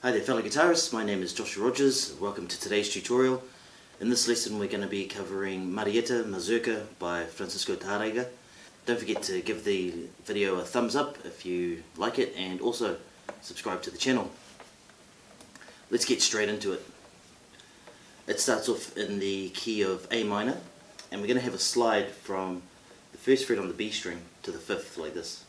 Hi there fellow guitarists, my name is Joshua Rogers. Welcome to today's tutorial. In this lesson we're going to be covering Marieta Mazurka by Tárrega. Don't forget to give the video a thumbs up if you like it, and also subscribe to the channel. Let's get straight into it. It starts off in the key of A minor, and we're going to have a slide from the first fret on the B string to the fifth, like this.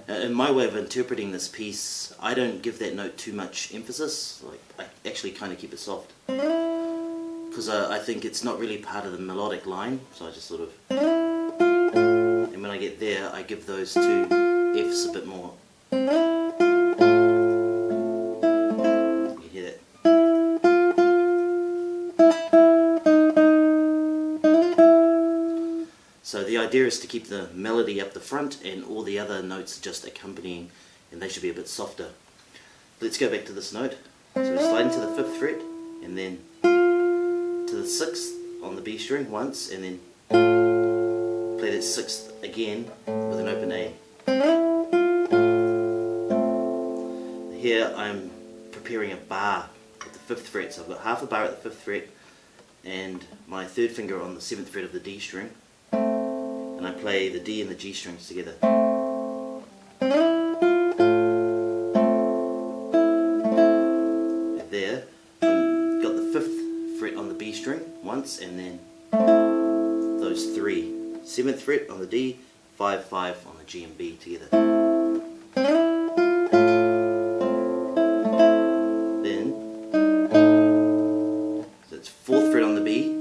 In my way of interpreting this piece, I don't give that note too much emphasis. I actually kind of keep it soft, because I think it's not really part of the melodic line, so I just sort of, and when I get there I give those two F's a bit more. You can hear that. So the idea is to keep the melody up the front and all the other notes just accompanying, and they should be a bit softer. Let's go back to this note. So we're sliding to the fifth fret and then to the sixth on the B string once, and then play that sixth again with an open A. Here I'm preparing a bar at the fifth fret, so I've got half a bar at the fifth fret and my third finger on the seventh fret of the D string. And I play the D and the G strings together. And there, I've got the fifth fret on the B string once, and then those three. Seventh fret on the D, 5, 5 on the G and B together. Then, so it's fourth fret on the B,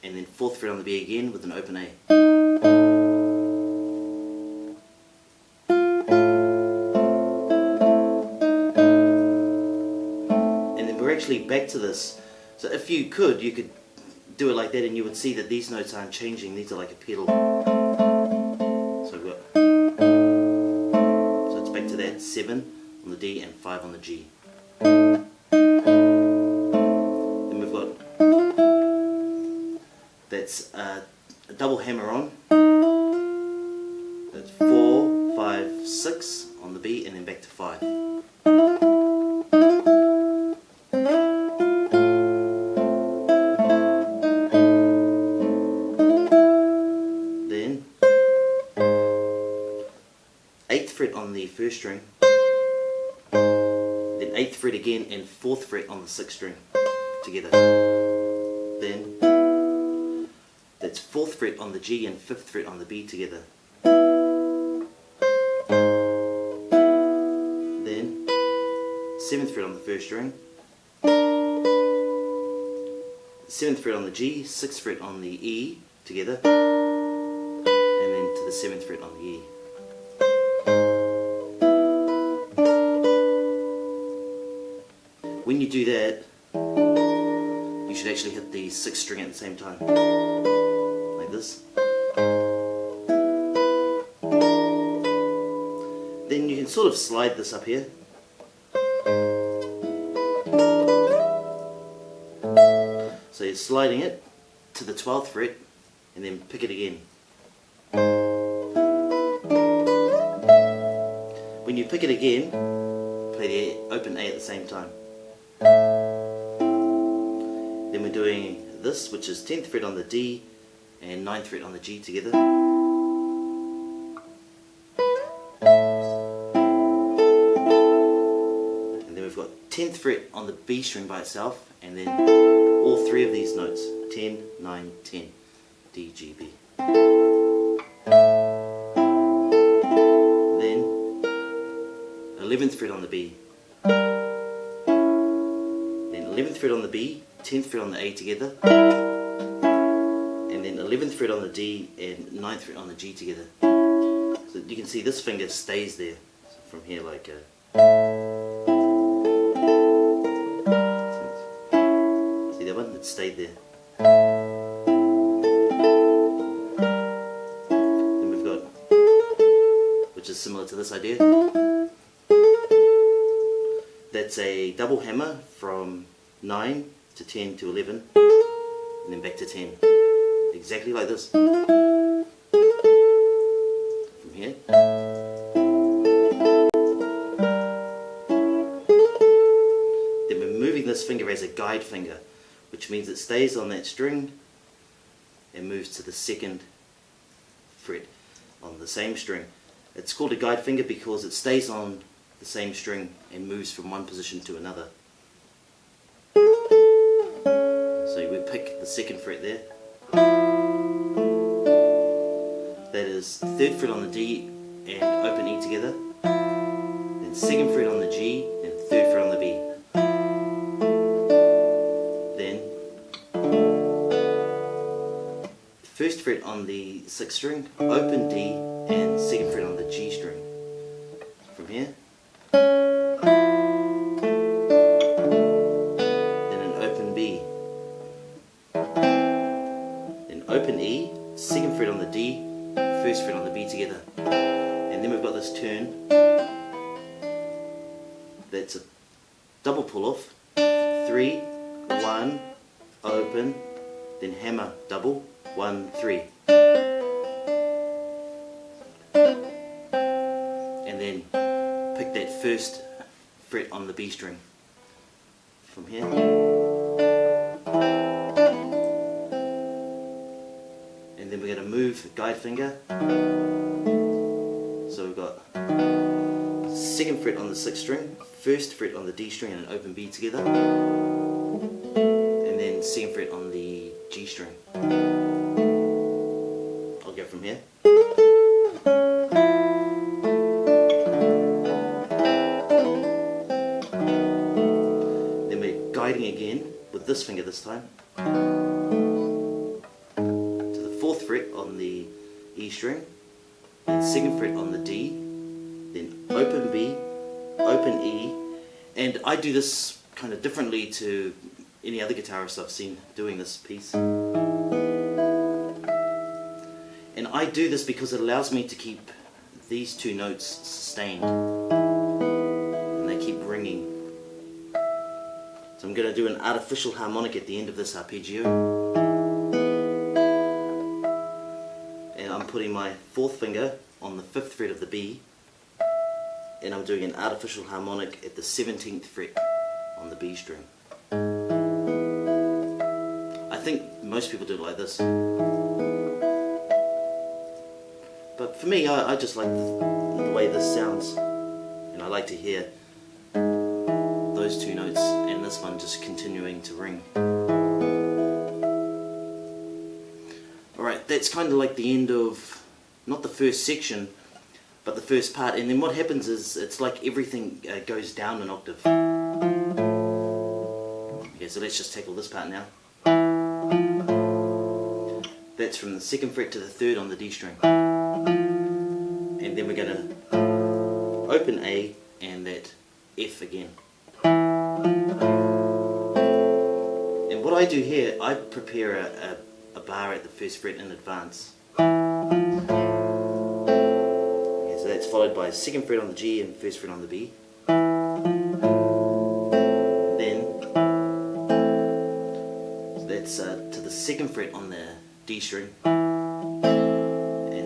and then fourth fret on the B again with an open A. Actually back to this, so if you could do it like that and you would see that these notes aren't changing, these are like a pedal. So we've got, so it's back to that, 7 on the D and 5 on the G. Then we've got, that's a double hammer on, that's 4, 5, 6 on the B, and then back to 5. On the first string, then 8th fret again and 4th fret on the 6th string together. Then that's 4th fret on the G and 5th fret on the B together. Then 7th fret on the first string, 7th fret on the G, 6th fret on the E together, and then to the 7th fret on the E. When you do that, you should actually hit the 6th string at the same time, like this. Then you can sort of slide this up here. So you're sliding it to the 12th fret and then pick it again. When you pick it again, play the open A at the same time. Then we're doing this, which is 10th fret on the D and 9th fret on the G together. And then we've got 10th fret on the B string by itself, and then all three of these notes, 10, 9, 10, D, G, B. Then 11th fret on the B. 11th fret on the B, 10th fret on the A together, and then 11th fret on the D and 9th fret on the G together. So you can see this finger stays there, so from here like see that one? It stayed there. Then we've got, which is similar to this idea, that's a double hammer from 9 to 10 to 11, and then back to 10, exactly like this. From here. this finger as a guide finger, which means it stays on that string and moves to the second fret on the same string. It's called a guide finger because it stays on the same string and moves from one position to another. So we pick the second fret there. That is 3rd fret on the D and open E together. Then 2nd fret on the G and 3rd fret on the B. Then 1st fret on the 6th string, open D and 2nd fret on the G string. From here. Then an open B. Then open E, 2nd fret on the D, 1st fret on the B together. And then we've got this turn. That's a double pull off. 3, 1, open, then hammer, double, 1, 3. And then pick that 1st fret on the B string. From here. And then we're going to move guide finger. So we've got 2nd fret on the 6th string, 1st fret on the D string and an open B together, and then 2nd fret on the G string. I'll go from here. Then we're guiding again with this finger this time to the 4th fret on the E string, then 2nd fret on the D, then open B, open E, and I do this kind of differently to any other guitarist I've seen doing this piece. And I do this because it allows me to keep these two notes sustained, and they keep ringing. So I'm going to do an artificial harmonic at the end of this arpeggio. And I'm putting my 4th finger on the 5th fret of the B, and I'm doing an artificial harmonic at the 17th fret on the B string. I think most people do it like this, but for me I just like the way this sounds, and I like to hear those two notes and this one just continuing to ring. Alright, that's kind of like the end of, not the first section, but the first part, and then what happens is it's like everything goes down an octave. Okay, so let's just tackle this part now. That's from the 2nd fret to the 3rd on the D string. And then we're going to open A and that F again. And what I do here, I prepare a bar at the 1st fret in advance. So that's followed by 2nd fret on the G and 1st fret on the B. Then, so that's to the 2nd fret on the D string. And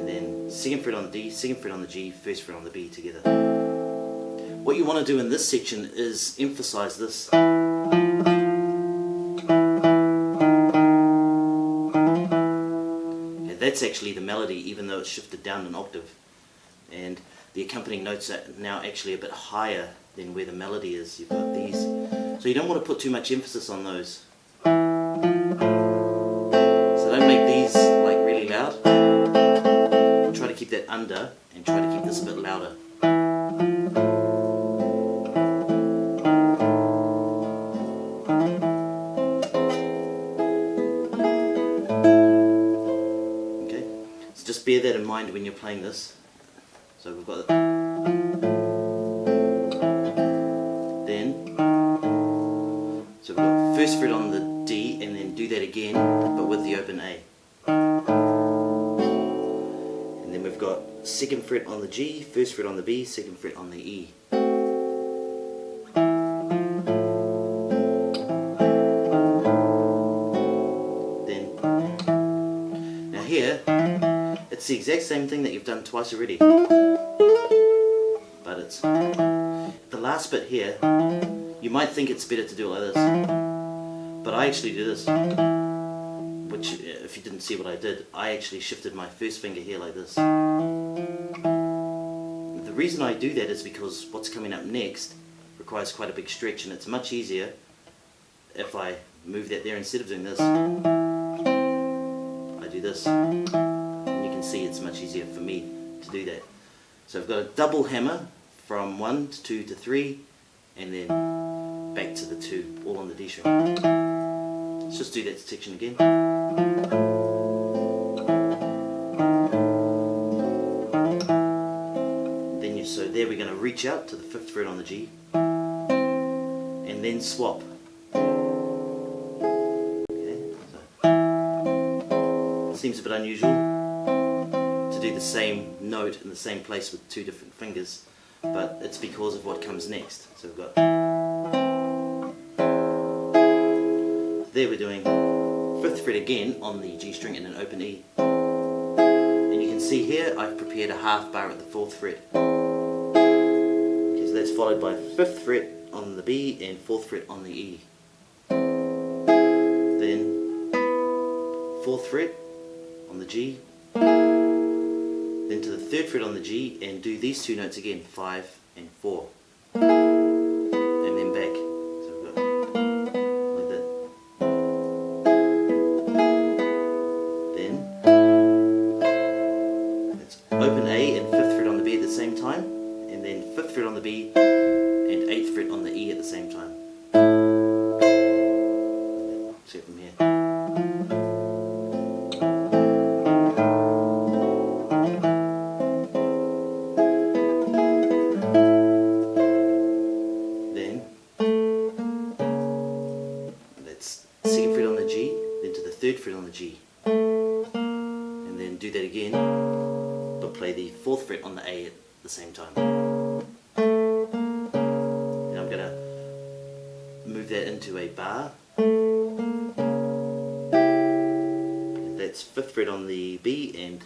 then 2nd fret on the D, 2nd fret on the G, 1st fret on the B together. What you want to do in this section is emphasize this. And that's actually the melody, even though it's shifted down an octave. And the accompanying notes are now actually a bit higher than where the melody is. You've got these, so you don't want to put too much emphasis on those. So don't make these like really loud. Try to keep that under and try to keep this a bit louder. Okay, so just bear that in mind when you're playing this. So we've got then, so we've got 1st fret on the D and then do that again, but with the open A. And then we've got 2nd fret on the G, 1st fret on the B, 2nd fret on the E. Then, now here, it's the exact same thing that you've done twice already. But it's the last bit here, You might think it's better to do it like this, but I actually do this, which if you didn't see what I did, I actually shifted my first finger here like this. The reason I do that is because what's coming up next requires quite a big stretch, and it's much easier if I move that there instead of doing this. I do this, and you can see it's much easier for me to do that. So I've got a double hammer from 1 to 2 to 3, and then back to the 2, all on the D string. Let's just do that section again. So there we're going to reach out to the 5th fret on the G, and then swap. Okay, so it seems a bit unusual to do the same note in the same place with 2 different fingers, but it's because of what comes next. So we've got, there we're doing 5th fret again on the G string in an open E, and you can see here I've prepared a half bar at the 4th fret. So that's followed by 5th fret on the B and 4th fret on the E. Then 4th fret on the G, then to the 3rd fret on the G, and do these 2 notes again, 5 and 4, and then back. So we've got like that. Then it's open A and 5th fret on the B at the same time, and then 5th fret on the B and 8th fret on the E at the same time. See it from here. Then that's 2nd fret on the G, then to the 3rd fret on the G, and then do that again, but play the 4th fret on the A at the same time. And I'm going to move that into a bar, and that's 5th fret on the B and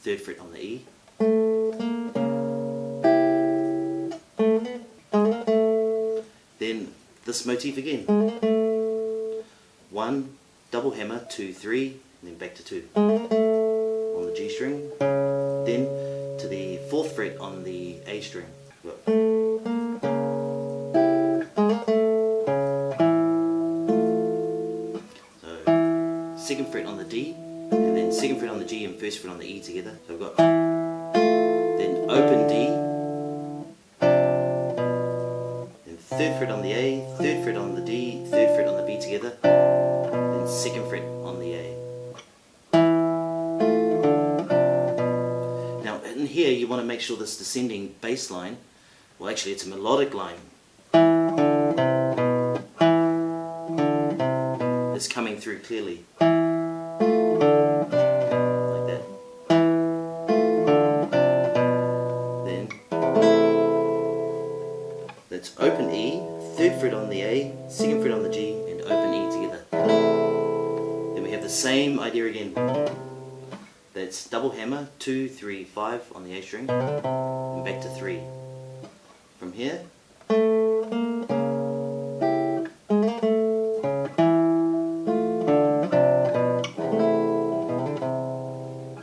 3rd fret on the E. Then this motif again, 1 double hammer, 2, 3, and then back to 2 on the G string, then to the 4th fret on the A string. Look. So 2nd fret on the D, and then 2nd fret on the G and 1st fret on the E together. So I've got then open D, then 3rd fret on the A, 3rd fret on the D, 3rd fret on the B together, then 2nd fret on the A. Here you want to make sure this descending bass line, well actually it's a melodic line, is coming through clearly, like that. Then that's open E, 3rd fret on the A, 2nd fret on the G, and open E together. Then we have the same idea again. That's double hammer, 2, 3, 5 on the A string, and back to 3. From here,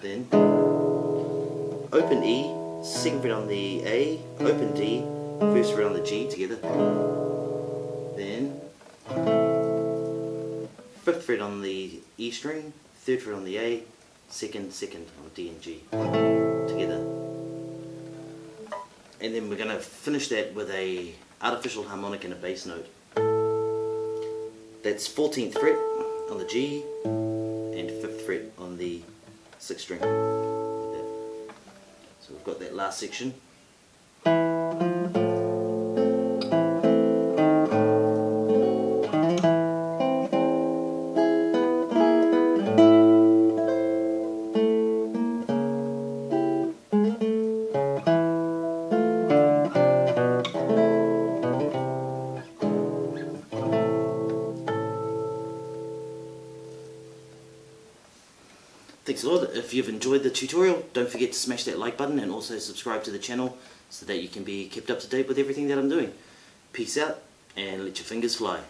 then open E, 2nd fret on the A, open D, 1st fret on the G together, then 5th fret on the E string, 3rd fret on the A, 2nd on D and G together. And then we're going to finish that with a artificial harmonic and a bass note. That's 14th fret on the G and 5th fret on the 6th string. Like that. So we've got that last section. Thanks a lot. If you've enjoyed the tutorial, don't forget to smash that like button and also subscribe to the channel so that you can be kept up to date with everything that I'm doing. Peace out. and let your fingers fly.